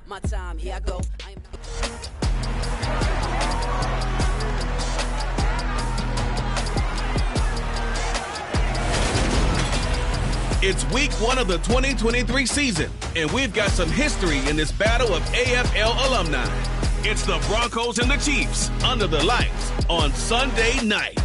My time, here I go. It's week 1 of the 2023 season, and we've got some history in this battle of AFL alumni. It's the Broncos and the Chiefs under the lights on Sunday night.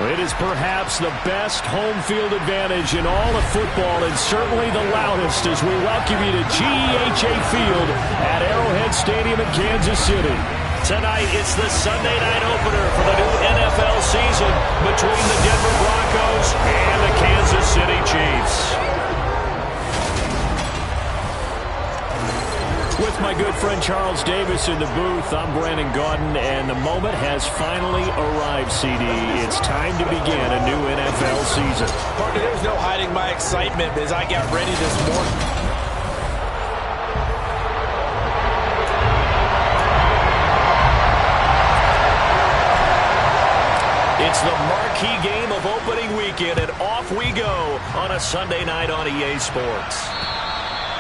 It is perhaps the best home field advantage in all of football, and certainly the loudest as we welcome you to GEHA Field at Arrowhead Stadium in Kansas City. Tonight, it's the Sunday night opener for the new NFL season between the Denver Broncos and the Kansas City Chiefs. With my good friend Charles Davis in the booth, I'm Brandon Gaudin, and the moment has finally arrived, CD. It's time to begin a new NFL season. Partner, there was no hiding my excitement as I got ready this morning. It's the marquee game of opening weekend, and off we go on a Sunday night on EA Sports.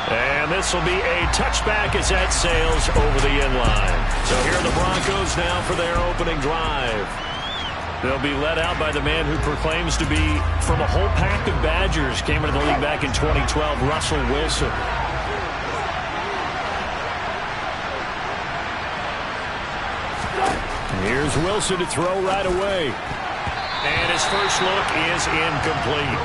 And this will be a touchback as that sails over the end line. So here are the Broncos now for their opening drive. They'll be led out by the man who proclaims to be from a whole pack of Badgers. Came into the league back in 2012, Russell Wilson. Here's Wilson to throw right away. And his first look is incomplete.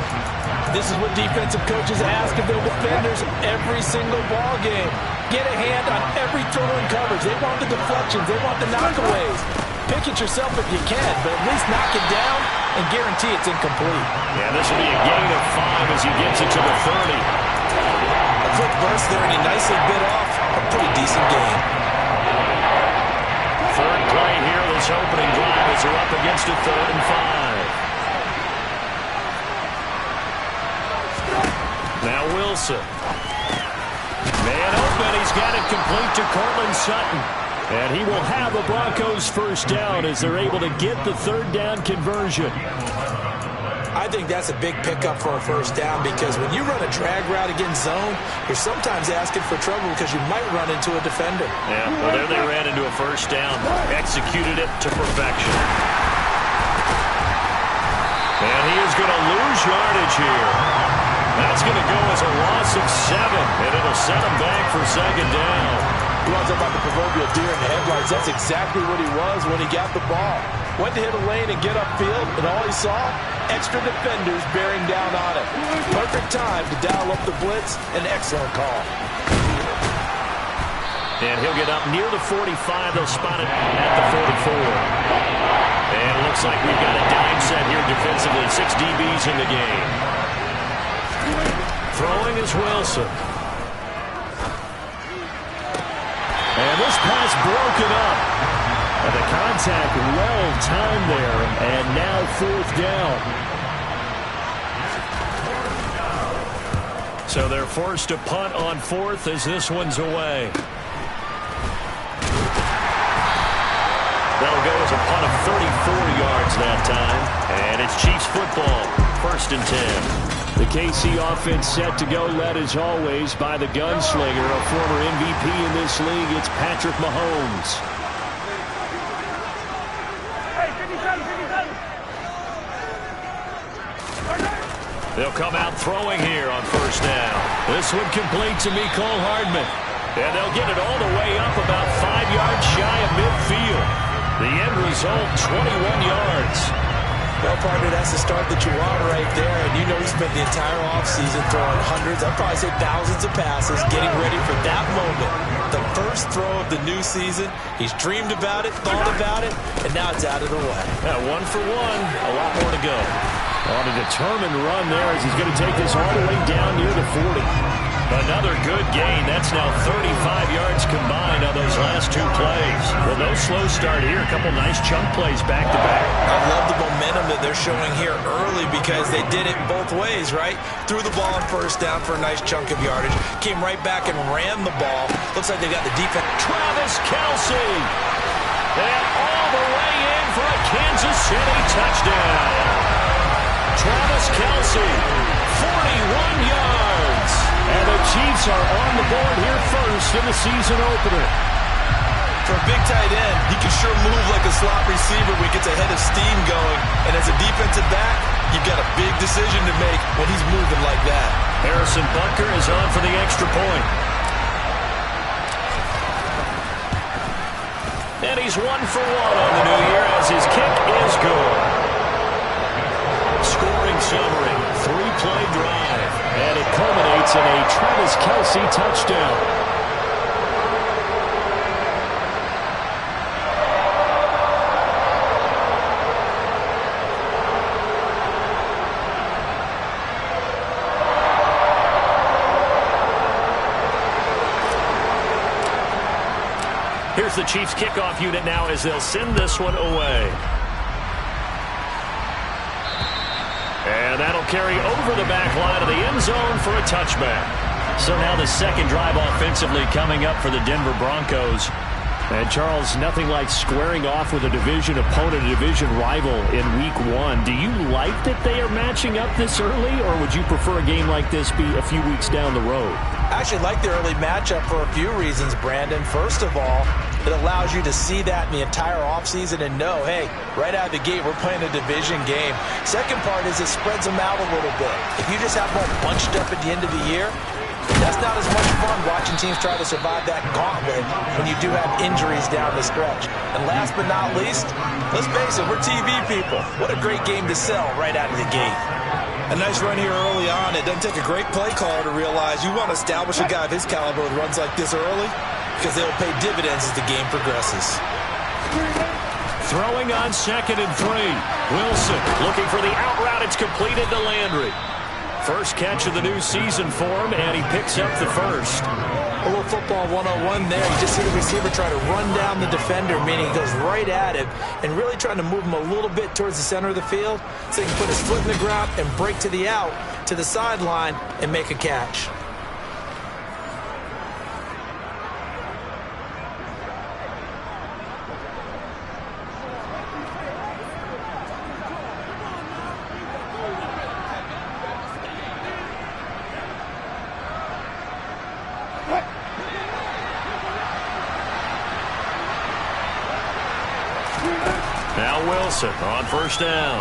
This is what defensive coaches ask of their defenders every single ball game. Get a hand on every throw in coverage. They want the deflections. They want the knockaways. Pick it yourself if you can, but at least knock it down and guarantee it's incomplete. Yeah, this will be a gain of 5 as he gets it to the 30. A quick burst there, and he nicely bit off a pretty decent game. Third play here, this opening drive as they're up against a 3rd and 5. Now Wilson. Man open, he's got it complete to Cortland Sutton. And he will have a Broncos first down as they're able to get the 3rd down conversion. I think that's a big pickup for a first down because when you run a drag route against zone, you're sometimes asking for trouble because you might run into a defender. Yeah, well, there they ran into a first down. Executed it to perfection. And he is going to lose yardage here. That's going to go as a loss of 7, and it'll set him back for 2nd down. He was about the proverbial deer in the headlights. That's exactly what he was when he got the ball. Went to hit a lane and get upfield, and all he saw, extra defenders bearing down on him. Perfect time to dial up the blitz. An excellent call. And he'll get up near the 45. They'll spot it at the 44. And it looks like we've got a dime set here defensively. 6 DBs in the game. Throwing is Wilson. And this pass broken up. And the contact well timed there. And now 4th down. So they're forced to punt on 4th as this one's away. That'll go as a punt of 34 yards that time. And it's Chiefs football. 1st and 10. The KC offense set to go, led as always by the gunslinger, a former MVP in this league. It's Patrick Mahomes. They'll come out throwing here on 1st down. This one complete to Mecole Hardman. And they'll get it all the way up about 5 yards shy of midfield. The end result, 21 yards. Well, partner, that's the start that you want right there. And you know he spent the entire offseason throwing hundreds, I'd probably say thousands of passes, getting ready for that moment. The first throw of the new season. He's dreamed about it, thought about it, and now it's out of the way. Now 1 for 1, a lot more to go. On a determined run there as he's going to take this all the way down near the 40. Another good gain. That's now 35 yards combined on those last 2 plays. Well, no slow start here. A couple nice chunk plays back-to-back. I love the momentum that they're showing here early because they did it both ways, right? Threw the ball on 1st down for a nice chunk of yardage. Came right back and ran the ball. Looks like they got the defense. Travis Kelce. And all the way in for a Kansas City touchdown. Travis Kelce, 41 yards. And the Chiefs are on the board here first in the season opener. For a big tight end, he can sure move like a slot receiver when he gets a head of steam going. And as a defensive back, you've got a big decision to make when he's moving like that. Harrison Butker is on for the extra point. And he's 1 for 1 on the new year as his kick is good. Scoring summary, 3-play drive. And it culminates in a Travis Kelce touchdown. Here's the Chiefs kickoff unit now as they'll send this one away. And that'll carry over the back line of the end zone for a touchback. So now the second drive offensively coming up for the Denver Broncos. And Charles, nothing like squaring off with a division opponent, a division rival in week 1. Do you like that they are matching up this early, or would you prefer a game like this be a few weeks down the road? I actually like the early matchup for a few reasons, Brandon. First of all, it allows you to see that in the entire offseason and know, hey, right out of the gate, we're playing a division game. Second part is it spreads them out a little bit. If you just have them all bunched up at the end of the year, that's not as much fun watching teams try to survive that gauntlet when you do have injuries down the stretch. And last but not least, let's face it, we're TV people. What a great game to sell right out of the gate. A nice run here early on. It doesn't take a great play caller to realize you want to establish a guy of his caliber with runs like this early because they will pay dividends as the game progresses. Throwing on 2nd and 3. Wilson looking for the out route. It's completed to Landry. First catch of the new season for him, and he picks up the first. A little football 101 there. You just see the receiver try to run down the defender, meaning he goes right at him and really trying to move him a little bit towards the center of the field so he can put his foot in the ground and break to the out, to the sideline, and make a catch. Now Wilson on first down.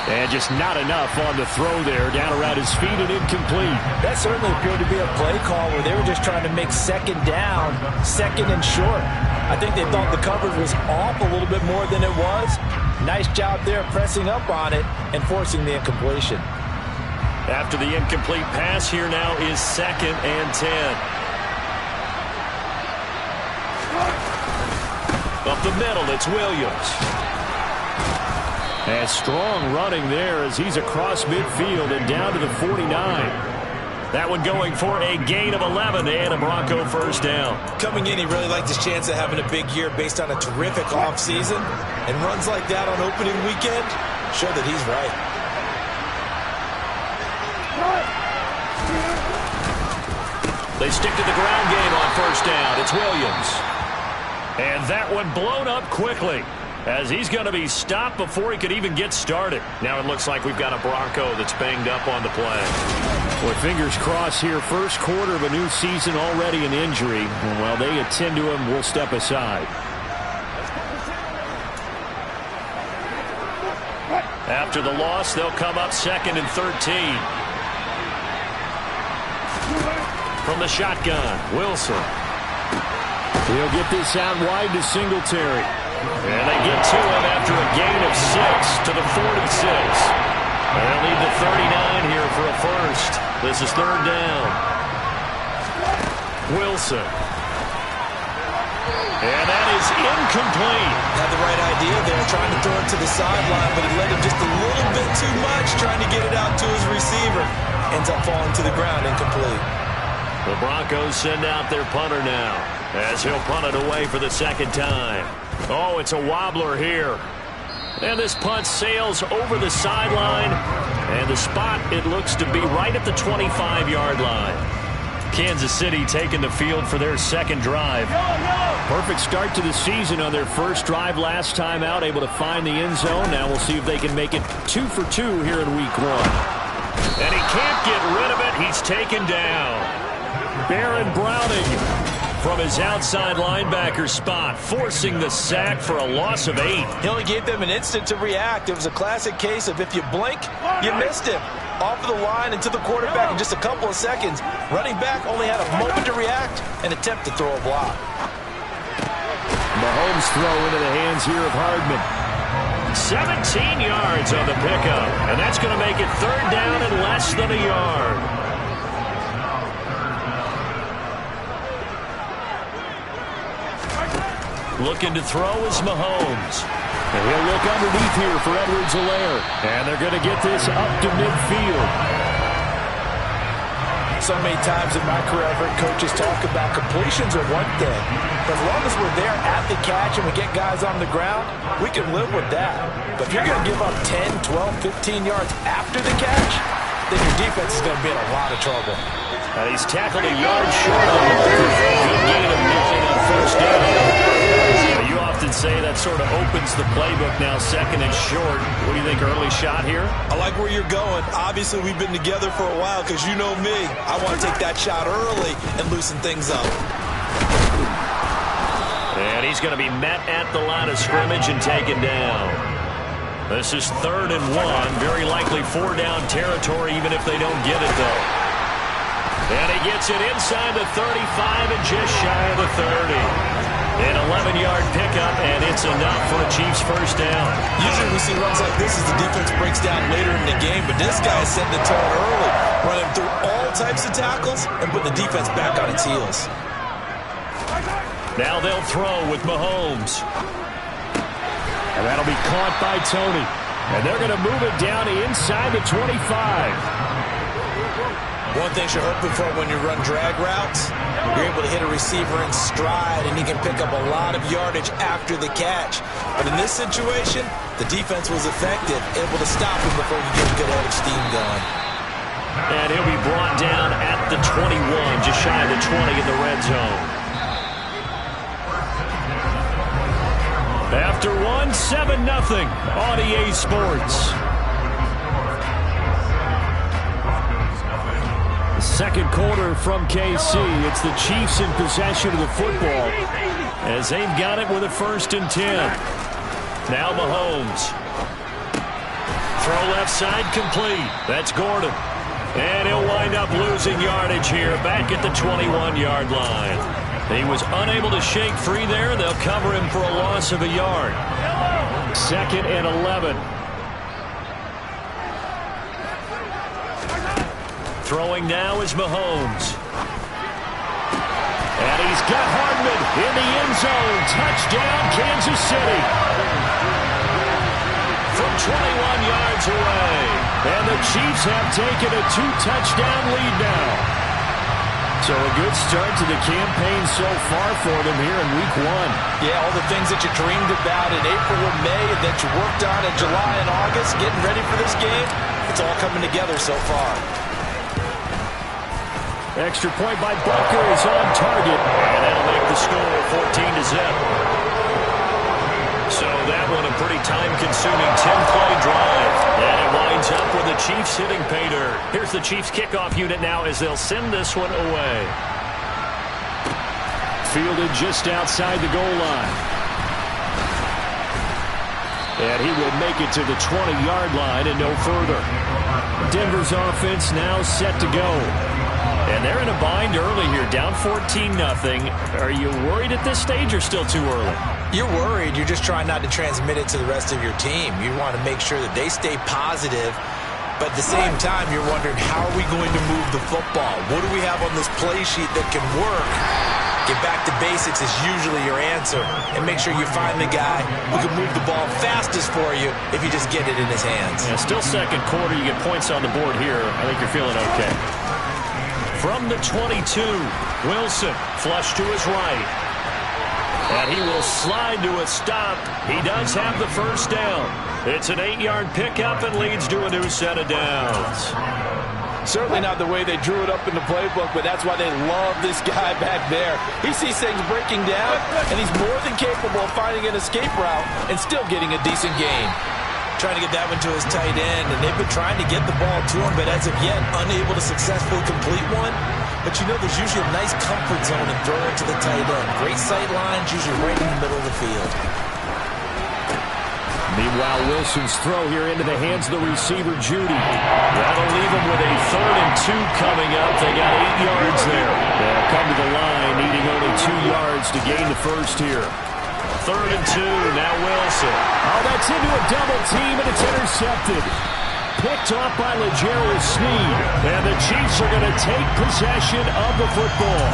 And just not enough on the throw there, down around his feet and incomplete. That certainly appeared to be a play call where they were just trying to make second down, second and short. I think they thought the coverage was off a little bit more than it was. Nice job there pressing up on it and forcing the incompletion. After the incomplete pass, here now is 2nd and 10. Up the middle, it's Williams. And strong running there as he's across midfield and down to the 49. That one going for a gain of 11 and a Bronco first down. Coming in, he really liked his chance of having a big year based on a terrific offseason. And runs like that on opening weekend show that he's right. They stick to the ground game on first down. It's Williams. And that one blown up quickly as he's going to be stopped before he could even get started. Now it looks like we've got a Bronco that's banged up on the play. Boy, fingers crossed here. First quarter of a new season, already an injury. And while they attend to him, we'll step aside. After the loss, they'll come up 2nd and 13. From the shotgun, Wilson. He'll get this out wide to Singletary. And they get to him after a gain of 6 to the 46. They'll need the 39 here for a first. This is 3rd down. Wilson. And that is incomplete. Had the right idea there, trying to throw it to the sideline, but he led him just a little bit too much, trying to get it out to his receiver. Ends up falling to the ground, incomplete. The Broncos send out their punter now, as he'll punt it away for the 2nd time. Oh, it's a wobbler here. And this punt sails over the sideline. And the spot, it looks to be right at the 25-yard line. Kansas City taking the field for their second drive. Perfect start to the season on their first drive last time out, able to find the end zone. Now we'll see if they can make it 2 for 2 here in week 1. And he can't get rid of it. He's taken down. Baron Browning from his outside linebacker spot, forcing the sack for a loss of 8. He only gave them an instant to react. It was a classic case of if you blink, you missed him. Off of the line and to the quarterback in just a couple of seconds. Running back only had a moment to react and attempt to throw a block. Mahomes throw into the hands here of Hardman. 17 yards on the pickup, and that's going to make it 3rd down and less than a yard. Looking to throw is Mahomes. And he'll look underneath here for Edwards-Helaire. And they're going to get this up to midfield. So many times in my career, I've heard coaches talk about completions are one thing. But as long as we're there at the catch and we get guys on the ground, we can live with that. But if you're going to give up 10, 12, 15 yards after the catch, then your defense is going to be in a lot of trouble. And he's tackled a yard short of the good gain of 9 on first down. You often say that sort of opens the playbook now, 2nd and short. What do you think, early shot here? I like where you're going. Obviously, we've been together for a while because you know me. I want to take that shot early and loosen things up. And he's going to be met at the line of scrimmage and taken down. This is 3rd and 1. Very likely 4-down territory, even if they don't get it, though. And he gets it inside the 35 and just shy of the 30. An 11-yard pickup, and it's enough for a Chiefs first down. Usually we see runs like this as the defense breaks down later in the game, but this guy is setting the tone early, running through all types of tackles and putting the defense back on its heels. Now they'll throw with Mahomes. And that'll be caught by Tony. And they're going to move it down inside the 25. One thing you're hoping for when you run drag routes, you're able to hit a receiver in stride, and he can pick up a lot of yardage after the catch. But in this situation, the defense was effective, able to stop him before he get a good head of steam going. And he'll be brought down at the 21, just shy of the 20 in the red zone. After 7-0 on EA Sports. Second quarter from KC. It's the Chiefs in possession of the football as they've got it with a 1st and 10. Now Mahomes. Throw left side complete. That's Gordon. And he'll wind up losing yardage here back at the 21-yard line. He was unable to shake free there. They'll cover him for a loss of a yard. 2nd and 11. Throwing now is Mahomes. And he's got Hardman in the end zone. Touchdown, Kansas City. From 21 yards away. And the Chiefs have taken a 2-touchdown lead now. So a good start to the campaign so far for them here in week 1. Yeah, all the things that you dreamed about in April and May and that you worked on in July and August, getting ready for this game, it's all coming together so far. Extra point by Butker is on target. And that'll make the score 14-0. So that one a pretty time-consuming 10-play drive. And it winds up with the Chiefs hitting pay dirt. Here's the Chiefs kickoff unit now as they'll send this one away. Fielded just outside the goal line. And he will make it to the 20-yard line and no further. Denver's offense now set to go. And they're in a bind early here, down 14-0. Are you worried at this stage or still too early? You're worried. You're just trying not to transmit it to the rest of your team. You want to make sure that they stay positive. But at the same time, you're wondering, how are we going to move the football? What do we have on this play sheet that can work? Get back to basics is usually your answer. And make sure you find the guy who can move the ball fastest for you if you just get it in his hands. Yeah, still second quarter. You get points on the board here. I think you're feeling okay. From the 22, Wilson, flush to his right. And he will slide to a stop. He does have the first down. It's an 8-yard pickup and leads to a new set of downs. Certainly not the way they drew it up in the playbook, but that's why they love this guy back there. He sees things breaking down, and he's more than capable of finding an escape route and still getting a decent gain. Trying to get that one to his tight end, and they've been trying to get the ball to him, but as of yet, unable to successfully complete one. But you know there's usually a nice comfort zone in throwing to the tight end. Great sight lines, usually right in the middle of the field. Meanwhile, Wilson's throw here into the hands of the receiver, Judy. That'll leave them with a 3rd and 2 coming up. They got 8 yards there. They'll come to the line, needing only 2 yards to gain the first here. 3rd and 2, now Wilson. Oh, that's into a double team, and it's intercepted. Picked off by L'Jarius Sneed. And the Chiefs are going to take possession of the football.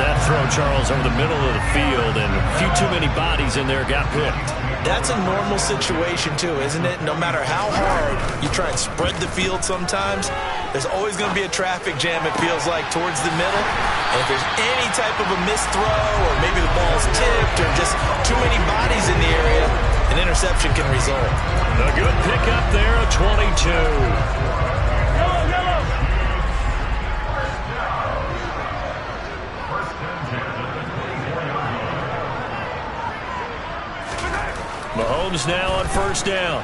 That throw, Charles, over the middle of the field, and a few too many bodies in there got picked. That's a normal situation, too, isn't it? No matter how hard you try and spread the field sometimes, there's always going to be a traffic jam, it feels like, towards the middle. And if there's any type of a missed throw, or maybe the ball's tipped, or just too many bodies in the area, an interception can result. A good pickup there, a 22. Mahomes now on 1st down.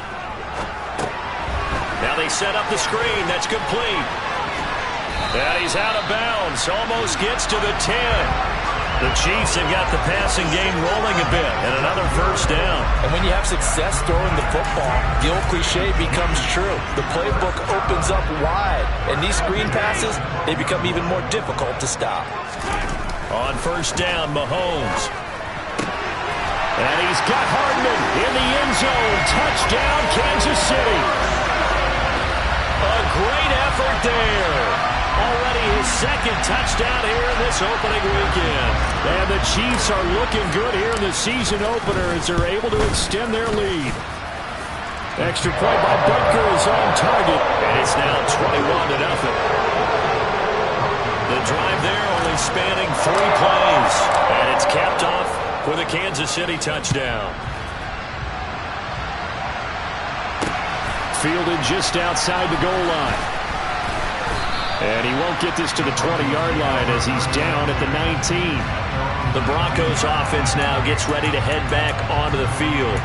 Now they set up the screen. That's complete. And he's out of bounds. Almost gets to the 10. The Chiefs have got the passing game rolling a bit. And another 1st down. And when you have success throwing the football, the old cliche becomes true. The playbook opens up wide. And these screen passes, they become even more difficult to stop. On 1st down, Mahomes. And he's got Hardman in the end zone. Touchdown, Kansas City. A great effort there. Already his 2nd touchdown here in this opening weekend. And the Chiefs are looking good here in the season opener as they're able to extend their lead. Extra point by Butker is on target. And it's now 21-0. The drive there only spanning 3 plays. And it's capped off with a Kansas City touchdown. Fielded just outside the goal line. And he won't get this to the 20-yard line as he's down at the 19. The Broncos offense now gets ready to head back onto the field.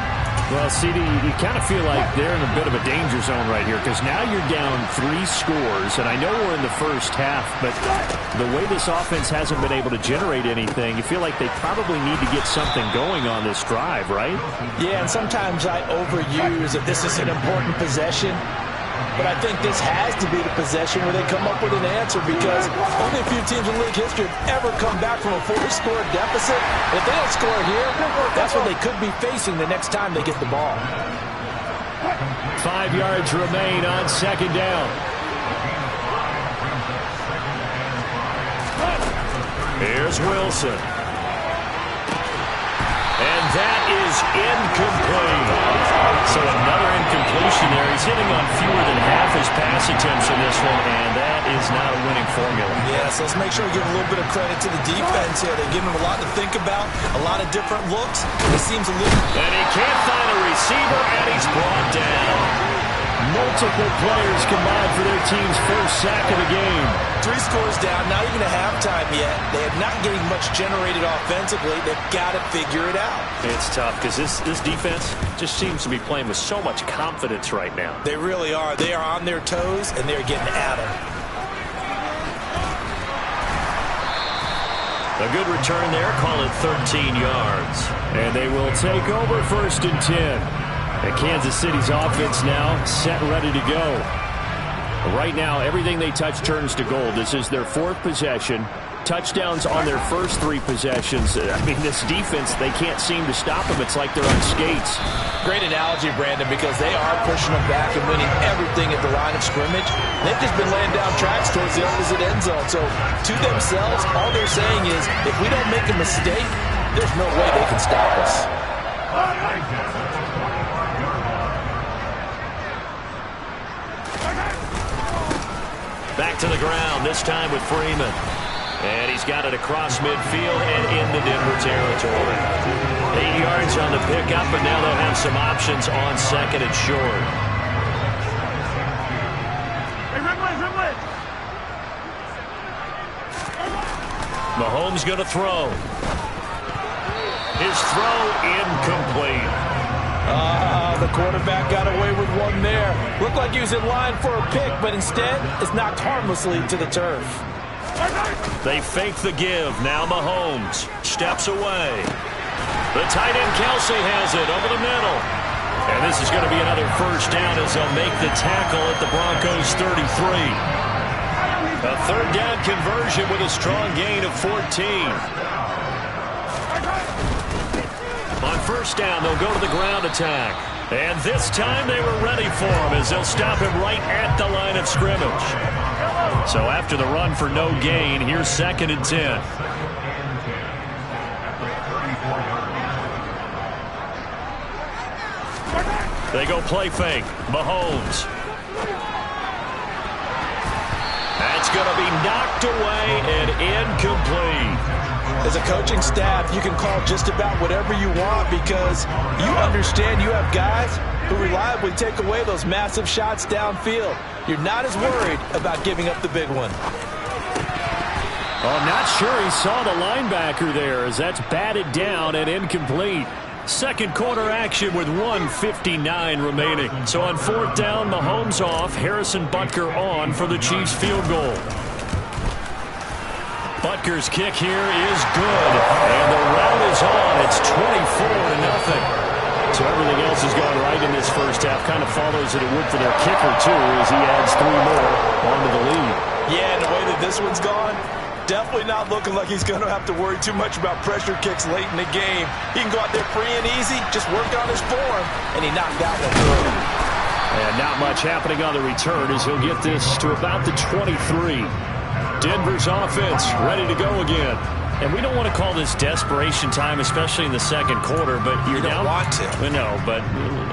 Well, CD, you kind of feel like they're in a bit of a danger zone right here because now you're down 3 scores, and I know we're in the first half, but the way this offense hasn't been able to generate anything, you feel like they probably need to get something going on this drive, right? Yeah, and sometimes I overuse that this is an important possession. But I think this has to be the possession where they come up with an answer because only a few teams in league history have ever come back from a 4-score deficit. If they don't score here, that's what they could be facing the next time they get the ball. 5 yards remain on 2nd down. Here's Wilson. And that is incomplete. So another incompletion there. He's hitting on fewer than half his pass attempts in this one, and that is not a winning formula. Yes, let's make sure we give a little bit of credit to the defense here. They're giving him a lot to think about, a lot of different looks. It seems a little... And he can't find a receiver, and he's brought down. Multiple players combined for their team's first sack of the game. 3 scores down, not even a halftime yet. They are not getting much generated offensively. They've got to figure it out. It's tough because this defense just seems to be playing with so much confidence right now. They really are. They are on their toes, and they're getting at them. A good return there. Call it 13 yards. And they will take over 1st and 10. And Kansas City's offense now set and ready to go. Right now, everything they touch turns to gold. This is their 4th possession. Touchdowns on their first 3 possessions. I mean, this defense, they can't seem to stop them. It's like they're on skates. Great analogy, Brandon, because they are pushing them back and winning everything at the line of scrimmage. They've just been laying down tracks towards the opposite end zone. So, to themselves, all they're saying is, if we don't make a mistake, there's no way they can stop us. Back to the ground, this time with Freeman. And he's got it across midfield and into Denver territory. 8 yards on the pickup, and now they'll have some options on 2nd and short. Mahomes going to throw. His throw incomplete. The quarterback got away with one there. Looked like he was in line for a pick, but instead it's knocked harmlessly to the turf. They fake the give. Now Mahomes steps away. The tight end Kelsey has it over the middle. And this is going to be another first down as they'll make the tackle at the Broncos 33. A third down conversion with a strong gain of 14. On first down, they'll go to the ground attack. And this time they were ready for him as they'll stop him right at the line of scrimmage. So after the run for no gain, here's 2nd and 10. They go play fake. Mahomes. That's going to be knocked away and incomplete. As a coaching staff, you can call just about whatever you want because you understand you have guys who reliably take away those massive shots downfield. You're not as worried about giving up the big one. Oh, I'm not sure he saw the linebacker there as that's batted down and incomplete. Second quarter action with 1:59 remaining. So on fourth down, Mahomes off, Harrison Butker on for the Chiefs field goal. Butker's kick here is good, and the route is on. It's 24-0. So everything else has gone right in this first half. Kind of follows that it would for their kicker, too, as he adds 3 more onto the lead. Yeah, and the way that this one's gone, definitely not looking like he's going to have to worry too much about pressure kicks late in the game. He can go out there free and easy, just work on his form, and he knocked that one through. And not much happening on the return as he'll get this to about the 23. Denver's offense ready to go again. And we don't want to call this desperation time, especially in the second quarter, but you're down. You don't want to. No, but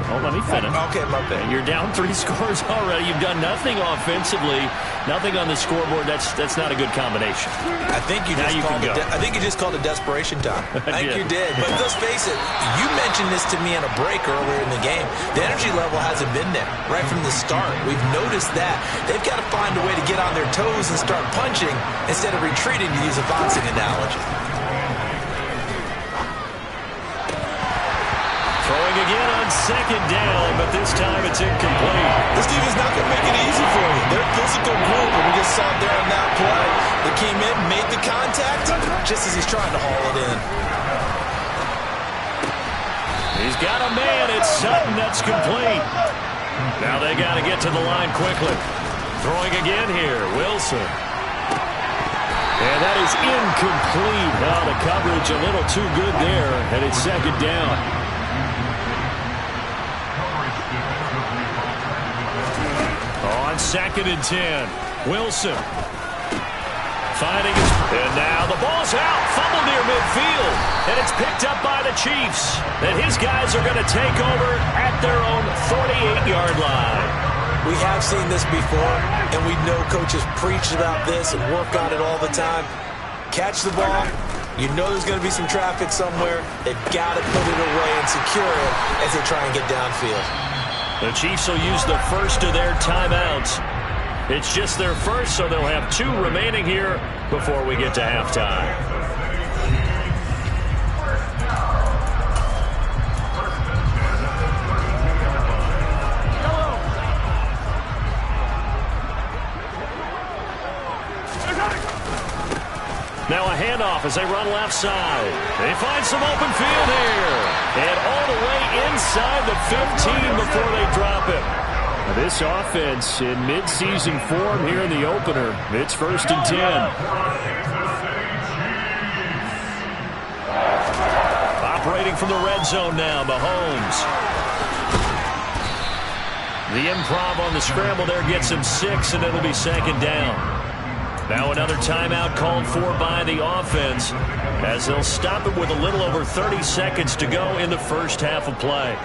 hold on, let me finish. Okay, my bad. You're down 3 scores already. You've done nothing offensively, nothing on the scoreboard. That's not a good combination. I think you just called it desperation time. I think you did. But let's face it, you mentioned this to me in a break earlier in the game. The energy level hasn't been there right from the start. We've noticed that. They've got to find a way to get on their toes and start punching instead of retreating, to use a boxing analogy. Throwing again on second down, but this time it's incomplete. This team is not going to make it easy for you. They're a physical group, and we just saw it there on that play. They came in, made the contact, just as he's trying to haul it in. He's got a man. It's Sutton. That's complete. Now they got to get to the line quickly. Throwing again here, Wilson. And that is incomplete. Now the coverage a little too good there, and it's second down. On 2nd and 10, Wilson. Finding his... And now the ball's out. Fumble near midfield. And it's picked up by the Chiefs. And his guys are going to take over at their own 48-yard line. We have seen this before, and we know coaches preach about this and work on it all the time. Catch the ball. You know there's going to be some traffic somewhere. They've got to put it away and secure it as they try and get downfield. The Chiefs will use the first of their timeouts. It's just their first, so they'll have 2 remaining here before we get to halftime. Now a handoff as they run left side. They find some open field here. And all the way inside the 15 before they drop it. This offense in midseason form here in the opener. It's 1st and 10. Operating from the red zone now, Mahomes. The improv on the scramble there gets him 6, and it'll be second down. Now another timeout called for by the offense as they'll stop it with a little over 30 seconds to go in the first half of play.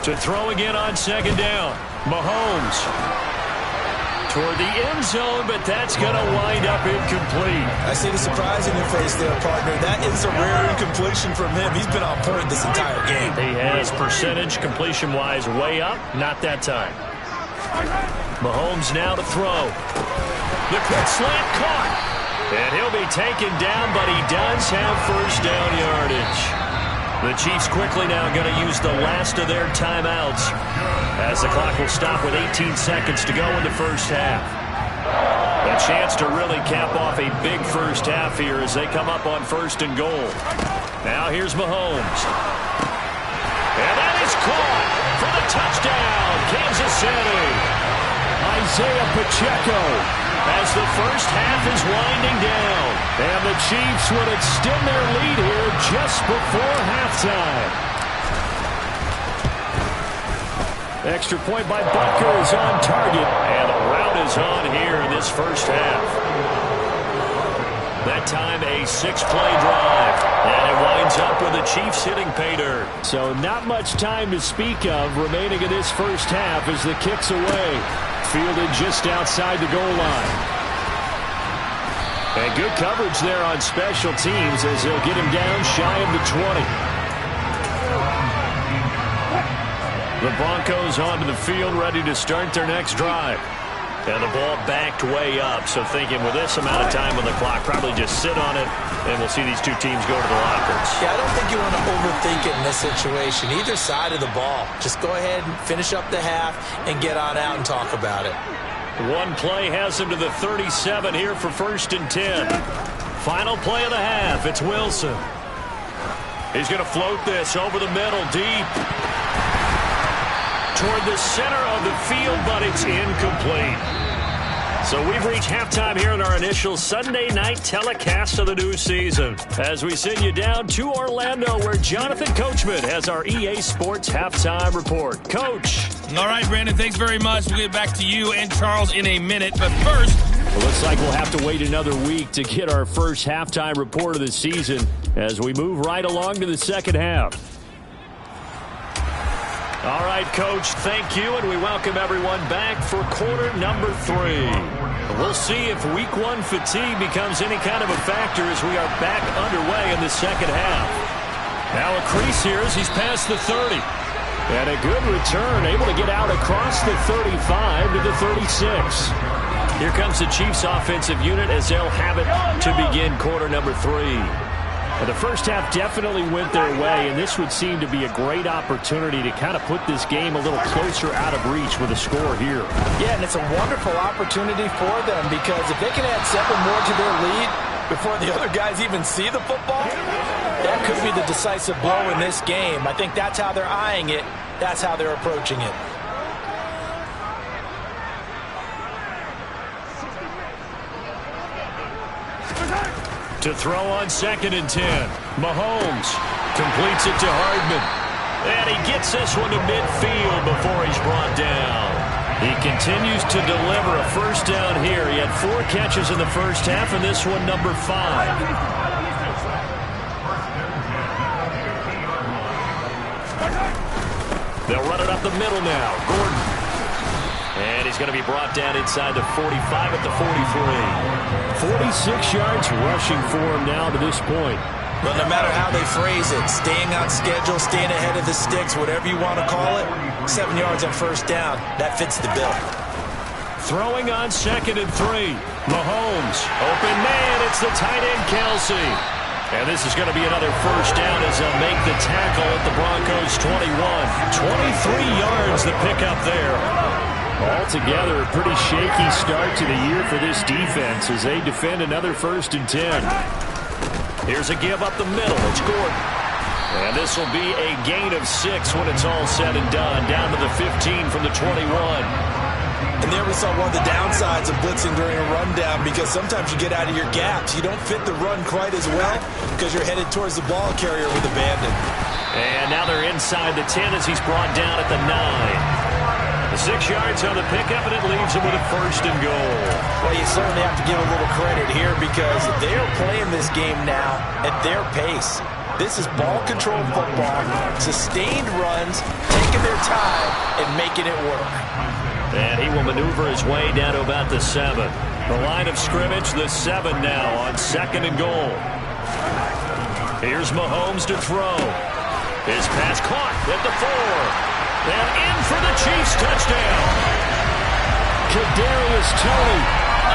To throw again on second down, Mahomes. Toward the end zone, but that's going to wind up incomplete. I see the surprise in your face there, partner. That is a rare incompletion from him. He's been on point this entire game. He has percentage completion-wise way up. Not that time. Mahomes now to throw. The quick slant caught. And he'll be taken down, but he does have first down yardage. The Chiefs quickly now going to use the last of their timeouts as the clock will stop with 18 seconds to go in the first half. A chance to really cap off a big first half here as they come up on first and goal. Now here's Mahomes. And that is caught for the touchdown, Kansas City. Isaiah Pacheco As the first half is winding down. And the Chiefs would extend their lead here just before halftime. Extra point by Butker is on target. And the route is on here in this first half. That time a 6-play drive. And it winds up with the Chiefs hitting pay dirt. So not much time to speak of remaining in this first half as the kick's away. Fielded just outside the goal line. And good coverage there on special teams as they'll get him down shy of the 20. The Broncos onto the field ready to start their next drive. And the ball backed way up, so thinking with this amount of time on the clock, probably just sit on it, and we'll see these two teams go to the lockers. Yeah, I don't think you want to overthink it in this situation. Either side of the ball. Just go ahead and finish up the half and get on out and talk about it. One play has him to the 37 here for first and 10. Final play of the half. It's Wilson. He's going to float this over the middle, deep. Toward the center of the field, but it's incomplete. So we've reached halftime here in our initial Sunday night telecast of the new season. As we send you down to Orlando, where Jonathan Coachman has our EA Sports halftime report. Coach. All right, Brandon, thanks very much. We'll get back to you and Charles in a minute. But first, it looks like we'll have to wait another week to get our first halftime report of the season as we move right along to the second half. All right, Coach, thank you, and we welcome everyone back for quarter number 3. We'll see if week 1 fatigue becomes any kind of a factor as we are back underway in the second half. Now a crease here as he's past the 30. And a good return, able to get out across the 35 to the 36. Here comes the Chiefs offensive unit as they'll have it to begin quarter number 3. Well, the first half definitely went their way, and this would seem to be a great opportunity to kind of put this game a little closer out of reach with a score here. Yeah, and it's a wonderful opportunity for them because if they can add 7 more to their lead before the other guys even see the football, that could be the decisive blow in this game. I think that's how they're eyeing it. That's how they're approaching it. To throw on second and 10. Mahomes completes it to Hardman. And he gets this one to midfield before he's brought down. He continues to deliver a first down here. He had 4 catches in the first half, and this one number 5. They'll run it up the middle now. Gordon. And he's going to be brought down inside the 45 at the 43. 46 yards rushing for him now to this point. But no matter how they phrase it, staying on schedule, staying ahead of the sticks, whatever you want to call it, 7 yards on first down, that fits the bill. Throwing on second and 3. Mahomes. Open man. It's the tight end, Kelsey. And this is going to be another first down as they'll make the tackle at the Broncos 21. 23 yards the pickup there. Altogether, a pretty shaky start to the year for this defense as they defend another first and 10. Here's a give up the middle. It's Gordon. And this will be a gain of 6 when it's all said and done. Down to the 15 from the 21. And there we saw one of the downsides of blitzing during a rundown because sometimes you get out of your gaps. You don't fit the run quite as well because you're headed towards the ball carrier with abandon. And now they're inside the 10 as he's brought down at the 9. 6 yards on the pickup, and it leaves him with a first and goal. Well, you certainly have to give a little credit here because they are playing this game now at their pace. This is ball control football, sustained runs, taking their time, and making it work. And he will maneuver his way down to about the 7. The line of scrimmage, the 7 now on second and goal. Here's Mahomes to throw. His pass caught at the 4. And in for the Chiefs touchdown. Kadarius Toney,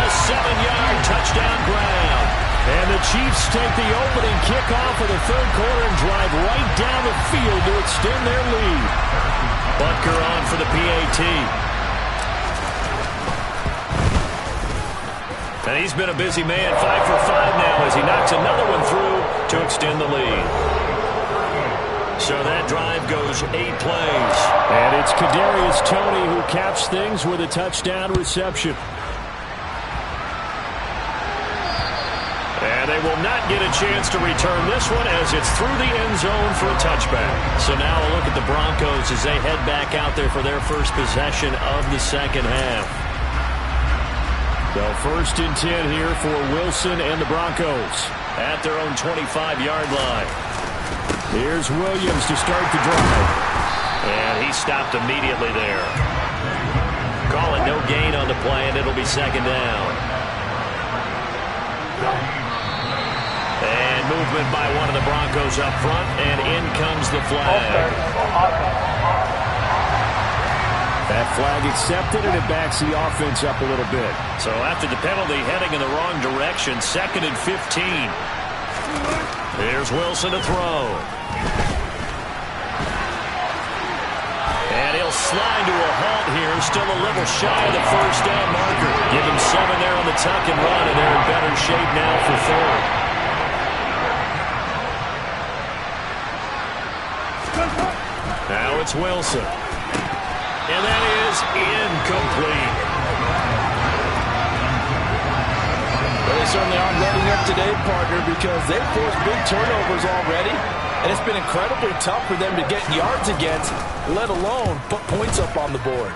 a 7-yard touchdown ground. And the Chiefs take the opening kickoff of the third quarter and drive right down the field to extend their lead. Butker on for the PAT. And he's been a busy man, 5 for 5 now as he knocks another one through to extend the lead. So that drive goes 8 plays. And it's Kadarius Toney who caps things with a touchdown reception. And they will not get a chance to return this one as it's through the end zone for a touchback. So now a look at the Broncos as they head back out there for their first possession of the second half. So 1st and 10 here for Wilson and the Broncos. At their own 25-yard line. Here's Williams to start the drive. And he stopped immediately there. Call it no gain on the play, and it'll be second down. And movement by one of the Broncos up front, and in comes the flag. That flag accepted, and it backs the offense up a little bit. So after the penalty, heading in the wrong direction, 2nd and 15. Here's Wilson to throw. And he'll slide to a halt here, still a little shy of the first down marker. Give him 7 there on the tuck and run, and they're in better shape now for 3rd. Now it's Wilson. And that is incomplete. Well, they certainly aren't letting up today, partner, because they've forced big turnovers already, and it's been incredibly tough for them to get yards against, let alone put points up on the board.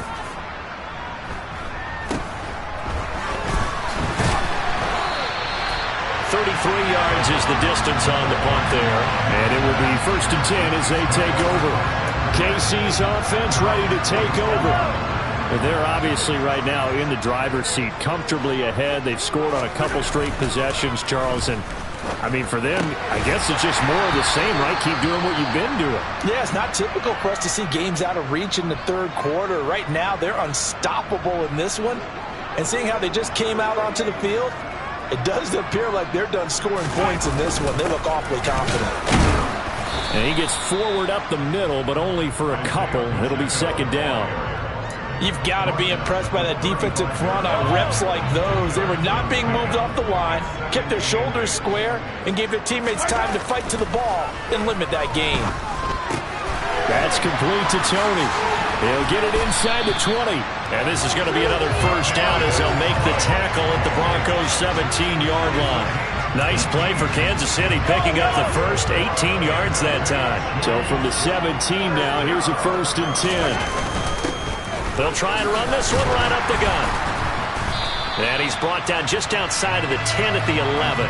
Yards is the distance on the punt there. And it will be 1st and 10 as they take over. KC's offense ready to take over. And they're obviously right now in the driver's seat, comfortably ahead. They've scored on a couple straight possessions, Charles. And, I mean, for them, I guess it's just more of the same, right? Keep doing what you've been doing. Yeah, it's not typical for us to see games out of reach in the third quarter. Right now, they're unstoppable in this one. And seeing how they just came out onto the field, it does appear like they're done scoring points in this one. They look awfully confident. And he gets forward up the middle, but only for a couple. It'll be 2nd down. You've got to be impressed by that defensive front on reps like those. They were not being moved off the line, kept their shoulders square, and gave their teammates time to fight to the ball and limit that gain. That's complete to Toney. He'll get it inside the 20. And this is going to be another first down as they'll make the tackle at the Broncos' 17-yard line. Nice play for Kansas City, picking up the first 18 yards that time. So from the 17 now, here's a 1st and 10. They'll try and run this one right up the gun. And he's brought down just outside of the 10 at the 11.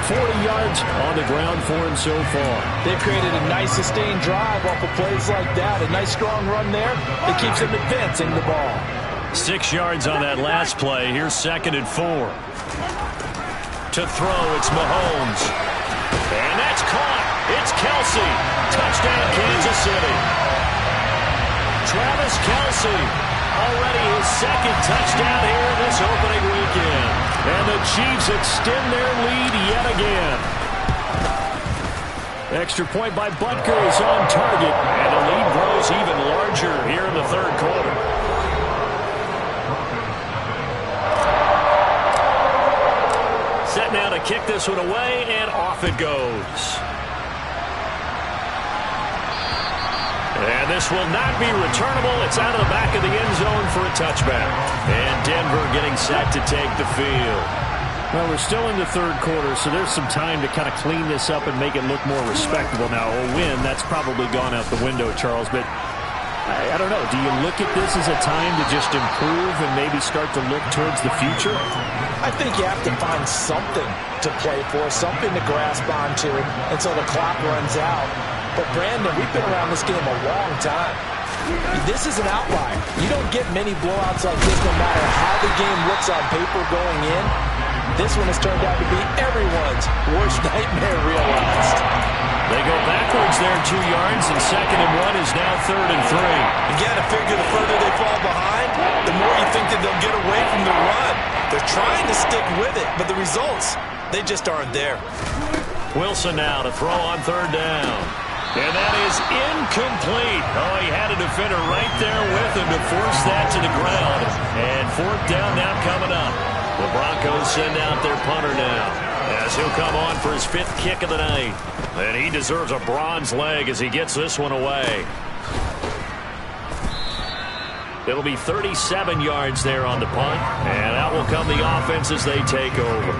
40 yards on the ground for him so far. They've created a nice sustained drive off of plays like that. A nice strong run there that keeps them advancing the ball. 6 yards on that last play. Here's 2nd and 4. To throw, it's Mahomes. And that's caught. It's Kelsey. Touchdown, Kansas City. Travis Kelsey, already his 2nd touchdown here this opening weekend. And the Chiefs extend their lead yet again. Extra point by Butker is on target. And the lead grows even larger here in the third quarter. Set now to kick this one away, and off it goes. And this will not be returnable. It's out of the back of the end zone for a touchback. And Denver getting set to take the field. Well, we're still in the third quarter, so there's some time to kind of clean this up and make it look more respectable. Now, a win, that's probably gone out the window, Charles, but I don't know. Do you look at this as a time to just improve and maybe start to look towards the future? I think you have to find something to play for, something to grasp onto until the clock runs out. But, Brandon, we've been around this game a long time. This is an outlier. You don't get many blowouts like this no matter how the game looks on paper going in. This one has turned out to be everyone's worst nightmare realized. They go backwards there 2 yards, and 2nd and 1 is now 3rd and 3. Again, I figure the further they fall behind, the more you think that they'll get away from the run. They're trying to stick with it, but the results, they just aren't there. Wilson now to throw on 3rd down. And that is incomplete. Oh, he had a defender right there with him to force that to the ground. And 4th down now coming up. The Broncos send out their punter now, as he'll come on for his 5th kick of the night. And he deserves a bronze leg as he gets this one away. It'll be 37 yards there on the punt. And out will come the offense as they take over.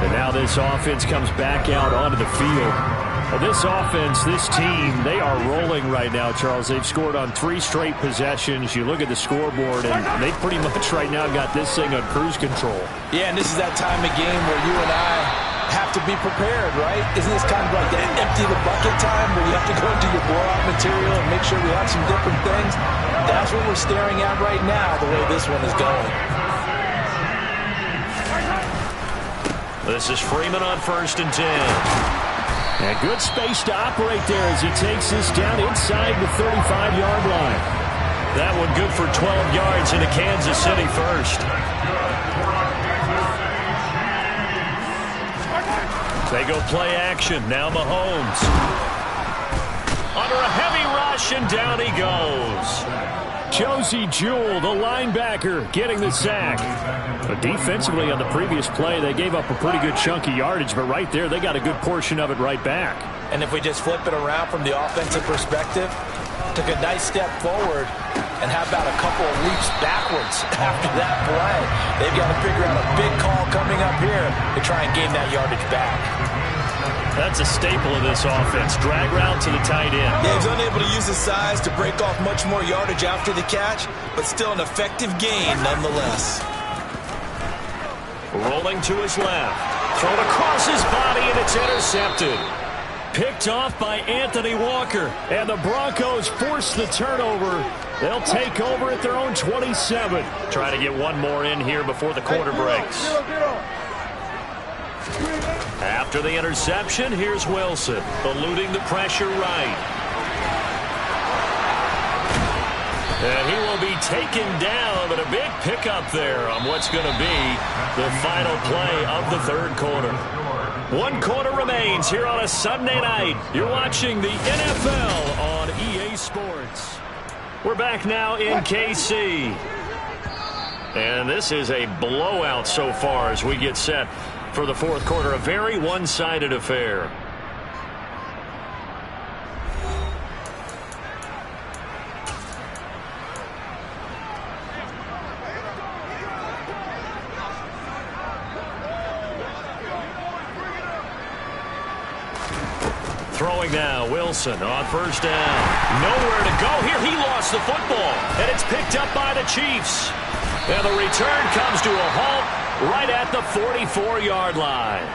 And now this offense comes back out onto the field. Well, this offense, this team, they are rolling right now, Charles. They've scored on 3 straight possessions. You look at the scoreboard, and they pretty much right now got this thing on cruise control. Yeah, and this is that time of game where you and I have to be prepared, right? Isn't this kind of like that empty the bucket time where you have to go into your blowout material and make sure we have some different things? That's what we're staring at right now, the way this one is going. This is Freeman on 1st and 10. And good space to operate there as he takes this down inside the 35-yard line. That one good for 12 yards into Kansas City first. They go play action. Now Mahomes. Under a heavy rush, and down he goes. Josie Jewell, the linebacker, getting the sack. But defensively on the previous play, they gave up a pretty good chunk of yardage, but right there, they got a good portion of it right back. And if we just flip it around from the offensive perspective, took a nice step forward, and how about a couple of leaps backwards after that play? They've got to figure out a big call coming up here to try and gain that yardage back. That's a staple of this offense. Drag route to the tight end. Yeah, he's unable to use his size to break off much more yardage after the catch, but still an effective gain nonetheless. Rolling to his left. Thrown across his body, and it's intercepted. Picked off by Anthony Walker. And the Broncos force the turnover. They'll take over at their own 27. Try to get one more in here before the quarter breaks. After the interception, here's Wilson, eluding the pressure right. And he will be taken down, but a big pickup there on what's going to be the final play of the 3rd quarter. 1 quarter remains here on a Sunday night. You're watching the NFL on EA Sports. We're back now in KC. And this is a blowout so far as we get set for the 4th quarter. A very one-sided affair. Throwing now, Wilson on 1st down. Nowhere to go here. He lost the football, and it's picked up by the Chiefs. And the return comes to a halt right at the 44-yard line.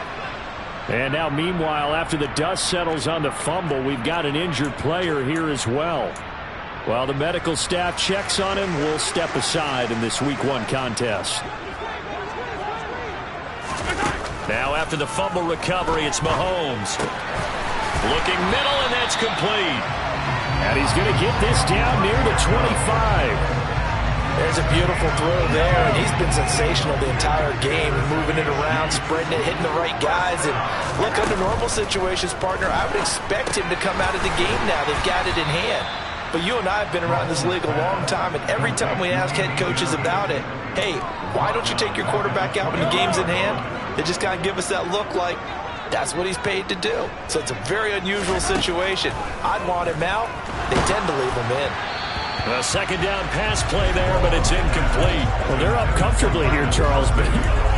And now, meanwhile, after the dust settles on the fumble, we've got an injured player here as well. While the medical staff checks on him, we'll step aside in this Week 1 contest. Now after the fumble recovery, it's Mahomes. Looking middle, and that's complete. And he's going to get this down near the 25. There's a beautiful throw there, and he's been sensational the entire game, moving it around, spreading it, hitting the right guys. And look, under normal situations, partner, I would expect him to come out of the game now. They've got it in hand. But you and I have been around this league a long time, and every time we ask head coaches about it, hey, why don't you take your quarterback out when the game's in hand? They just kind of give us that look like that's what he's paid to do. So it's a very unusual situation. I'd want him out. They tend to leave him in. A 2nd down pass play there, but it's incomplete. Well, they're up comfortably here, Charles, but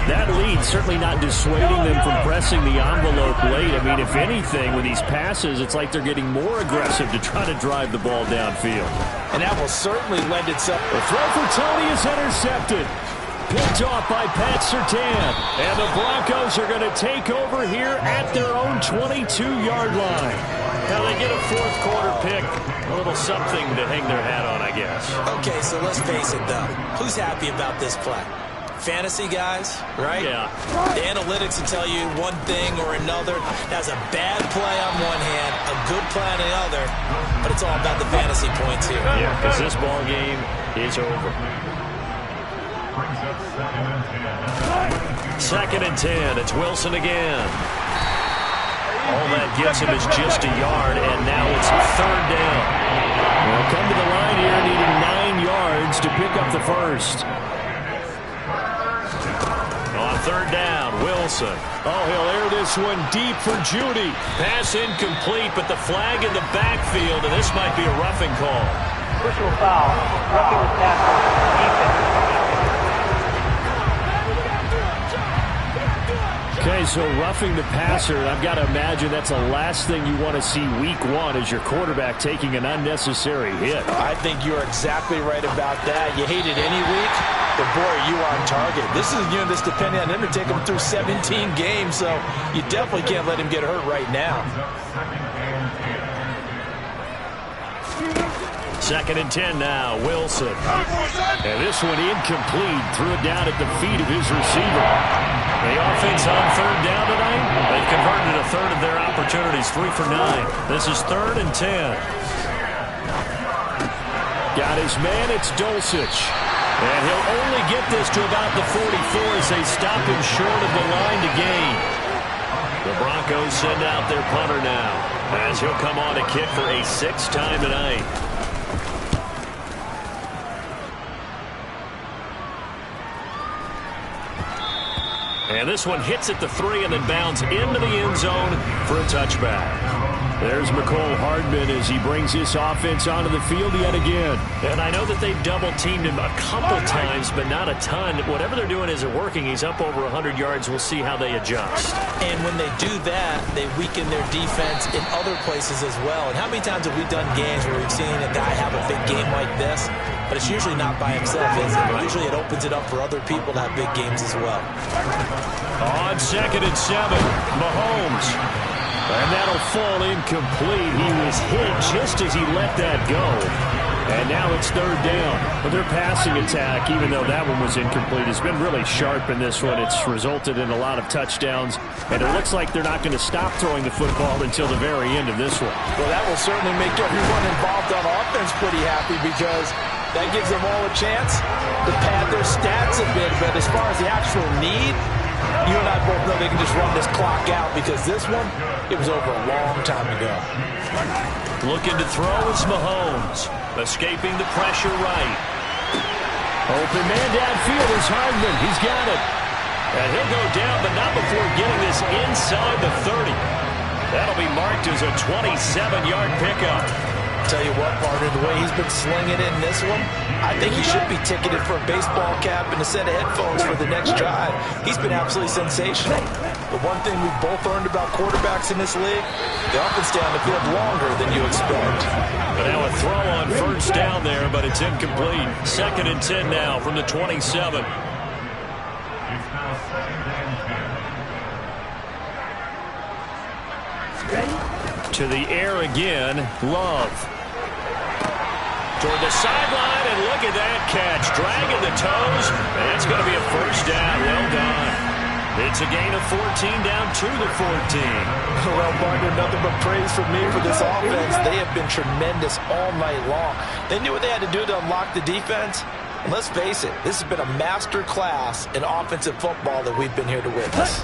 that lead certainly not dissuading them from pressing the envelope late. I mean, if anything, with these passes, it's like they're getting more aggressive to try to drive the ball downfield. And that will certainly lend itself. The throw for Tony is intercepted. Picked off by Pat Surtain. And the Broncos are going to take over here at their own 22-yard line. Now they get a 4th quarter pick. A little something to hang their hat on, I guess. Okay, so let's face it, though. Who's happy about this play? Fantasy guys, right? Yeah. The analytics will tell you one thing or another. That's a bad play on one hand, a good play on the other, but it's all about the fantasy points here. Yeah, because this ball game is over. 2nd and 10. It's Wilson again. All that gets him is just a yard, and now it's 3rd down. Well, come to the line here, needing 9 yards to pick up the first. On 3rd down, Wilson. Oh, he'll air this one deep for Judy. Pass incomplete, but the flag in the backfield, and this might be a roughing call. Personal foul. Roughing the tackle. Defense. Okay, so roughing the passer, I've got to imagine that's the last thing you want to see week 1 as your quarterback taking an unnecessary hit. I think you're exactly right about that. You hate it any week, but boy, are you on target. This is a unit that's depending on him to take him through 17 games, so you definitely can't let him get hurt right now. 2nd and 10 now, Wilson. And this one incomplete, threw it down at the feet of his receiver. The offense on 3rd down tonight, they've converted a third of their opportunities, 3 for 9. This is 3rd and 10. Got his man, it's Dulcich. And he'll only get this to about the 44 as they stop him short of the line to gain. The Broncos send out their punter now, as he'll come on to kick for a 6th time tonight. And this one hits at the 3 and then bounds into the end zone for a touchback. There's McCole Hardman as he brings his offense onto the field yet again. And I know that they've double-teamed him a couple times, but not a ton. Whatever they're doing isn't working. He's up over 100 yards. We'll see how they adjust. And when they do that, they weaken their defense in other places as well. And how many times have we done games where we've seen a guy have a big game like this? But it's usually not by himself, is it? Usually it opens it up for other people to have big games as well. On 2nd and 7, Mahomes. And that'll fall incomplete. He was hit just as he let that go. And now it's 3rd down. But their passing attack, even though that one was incomplete, has been really sharp in this one. It's resulted in a lot of touchdowns. And it looks like they're not going to stop throwing the football until the very end of this one. Well, that will certainly make everyone involved on offense pretty happy because that gives them all a chance to pad their stats a bit. But as far as the actual need, you and I both know they can just run this clock out because this one, it was over a long time ago. Looking to throw is Mahomes. Escaping the pressure right. Open man downfield is Hardman. He's got it. And he'll go down, but not before getting this inside the 30. That'll be marked as a 27-yard pickup. Tell you what, partner, the way he's been slinging it in this one, I think he should be ticketed for a baseball cap and a set of headphones for the next drive. He's been absolutely sensational. The one thing we've both learned about quarterbacks in this league, they often stay on the field longer than you expect. But now a throw on 1st down there, but it's incomplete. 2nd and 10 now from the 27. To the air again, Love. Toward the sideline, and look at that catch. Dragging the toes, and it's going to be a 1st down. Well done. It's a gain of 14 down to the 14. Well, partner, nothing but praise from me for this offense. They have been tremendous all night long. They knew what they had to do to unlock the defense. And let's face it, this has been a master class in offensive football that we've been here to witness.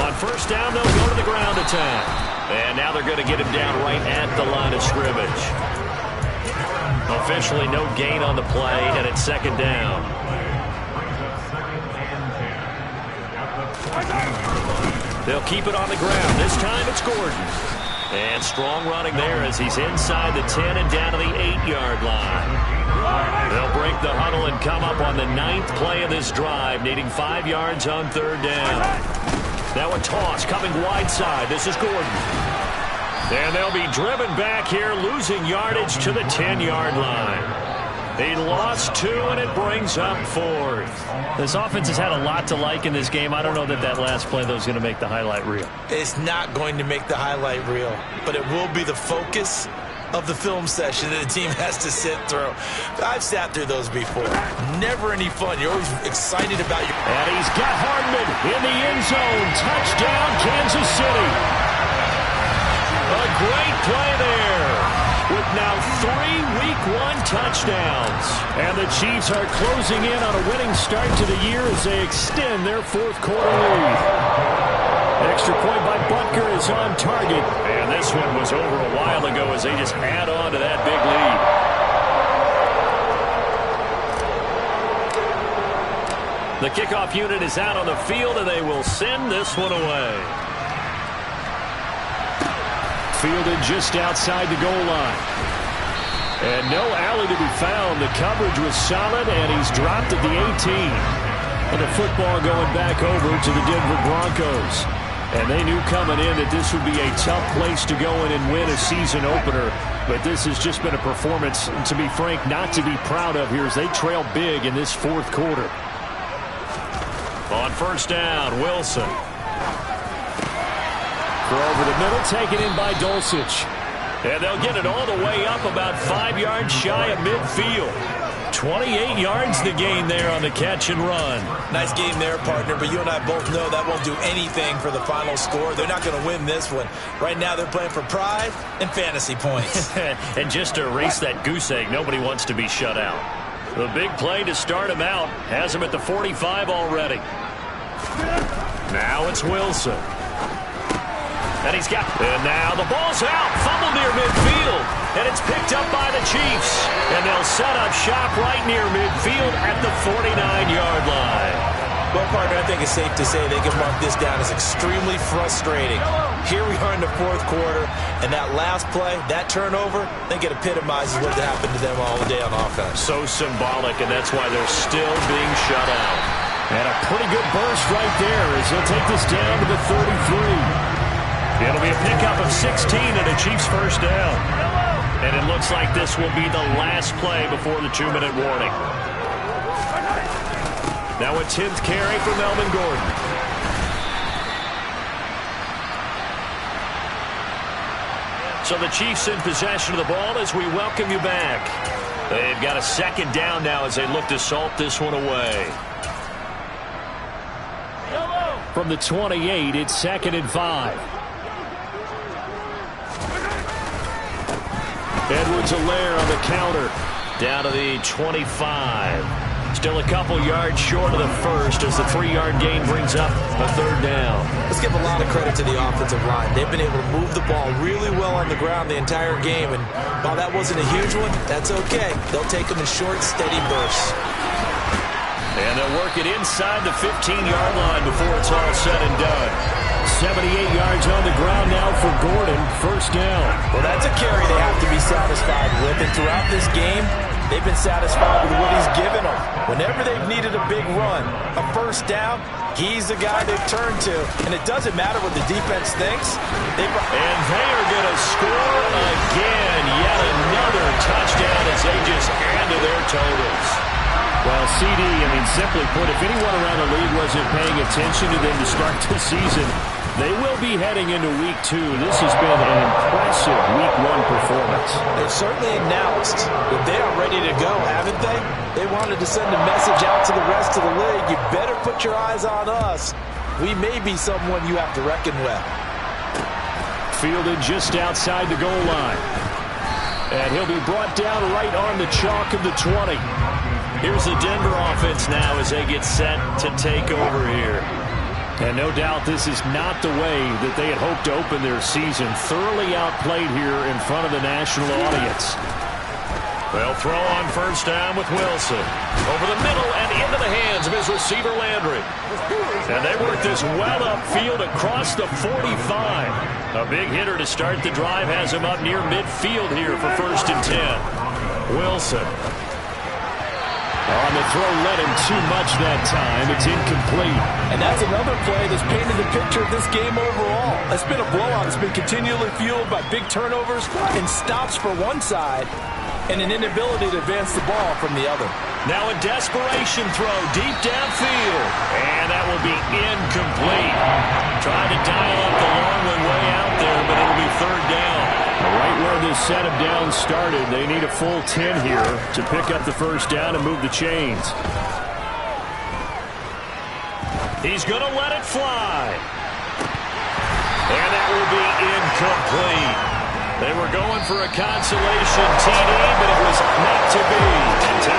On 1st down, they'll go to the ground attack. And now they're going to get him down right at the line of scrimmage. Officially no gain on the play, and it's 2nd down. They'll keep it on the ground. This time it's Gordon. And strong running there as he's inside the 10 and down to the 8-yard line. They'll break the huddle and come up on the 9th play of this drive, needing 5 yards on 3rd down. Now a toss coming wide side. This is Gordon. And they'll be driven back here, losing yardage to the 10-yard line. He lost 2, and it brings up 4th. This offense has had a lot to like in this game. I don't know that last play, though, is going to make the highlight reel. It's not going to make the highlight reel, but it will be the focus of the film session that the team has to sit through. I've sat through those before. Never any fun. You're always excited about your... And he's got Hardman in the end zone. Touchdown, Kansas City. A play there with now 3 Week 1 touchdowns. And the Chiefs are closing in on a winning start to the year as they extend their fourth quarter lead. Extra point by Butker is on target. And this one was over a while ago as they just add on to that big lead. The kickoff unit is out on the field, and they will send this one away. Fielded just outside the goal line. And no alley to be found. The coverage was solid, and he's dropped at the 18. And the football going back over to the Denver Broncos. And they knew coming in that this would be a tough place to go in and win a season opener. But this has just been a performance, to be frank, not to be proud of here as they trail big in this fourth quarter. On first down, Wilson. Throw over the middle, taken in by Dulcich. And they'll get it all the way up about 5 yards shy of midfield. 28 yards to gain there on the catch and run. Nice game there, partner, but you and I both know that won't do anything for the final score. They're not going to win this one. Right now they're playing for pride and fantasy points. And just to erase that goose egg, nobody wants to be shut out. The big play to start him out has him at the 45 already. Now it's Wilson. And now the ball's out. Fumble near midfield. And it's picked up by the Chiefs. And they'll set up shop right near midfield at the 49-yard line. Well, partner, I think it's safe to say they can mark this down as extremely frustrating. Here we are in the fourth quarter, and that last play, that turnover, I think it epitomizes what happened to them all day on offense. So symbolic, and that's why they're still being shut out. And a pretty good burst right there as they'll take this down to the 33. It'll be a pickup of 16 and a Chiefs first down. And it looks like this will be the last play before the 2-minute warning. Now a 10th carry for Melvin Gordon. So the Chiefs in possession of the ball as we welcome you back. They've got a second down now as they look to salt this one away. From the 28, it's 2nd and 5. Edwards-Helaire on the counter. Down to the 25. Still a couple yards short of the first as the 3-yard gain brings up a third down. Let's give a lot of credit to the offensive line. They've been able to move the ball really well on the ground the entire game. And while that wasn't a huge one, that's okay. They'll take them in short, steady bursts. And they'll work it inside the 15-yard line before it's all said and done. 78 yards on the ground now for Gordon. First down. Well, that's a carry they have to be satisfied with. And throughout this game, they've been satisfied with what he's given them. Whenever they've needed a big run, a first down, he's the guy they've turned to. And it doesn't matter what the defense thinks. And they are going to score again. Yet another touchdown as they just add to their totals. Well, CD, simply put, if anyone around the league wasn't paying attention to them to start the season, they will be heading into Week 2. This has been an impressive Week 1 performance. They've certainly announced that they are ready to go, haven't they? They wanted to send a message out to the rest of the league. You better put your eyes on us. We may be someone you have to reckon with. Fielded just outside the goal line. And he'll be brought down right on the chalk of the 20. Here's the Denver offense now as they get set to take over here. And no doubt this is not the way that they had hoped to open their season. Thoroughly outplayed here in front of the national audience. They'll throw on first down with Wilson. Over the middle and into the hands of his receiver Landry. And they work this well upfield across the 45. A big hitter to start the drive has him up near midfield here for 1st and 10. Wilson. On the throw, led him too much that time. It's incomplete. And that's another play that's painted the picture of this game overall. It's been a blowout. It's been continually fueled by big turnovers and stops for one side and an inability to advance the ball from the other. Now a desperation throw deep downfield. And that will be incomplete. Trying to dial up the long one way out there, but it'll be 3rd down. Right where this set of downs started, they need a full 10 here to pick up the first down and move the chains. He's going to let it fly. And that will be incomplete. They were going for a consolation TD, but it was not to be. And time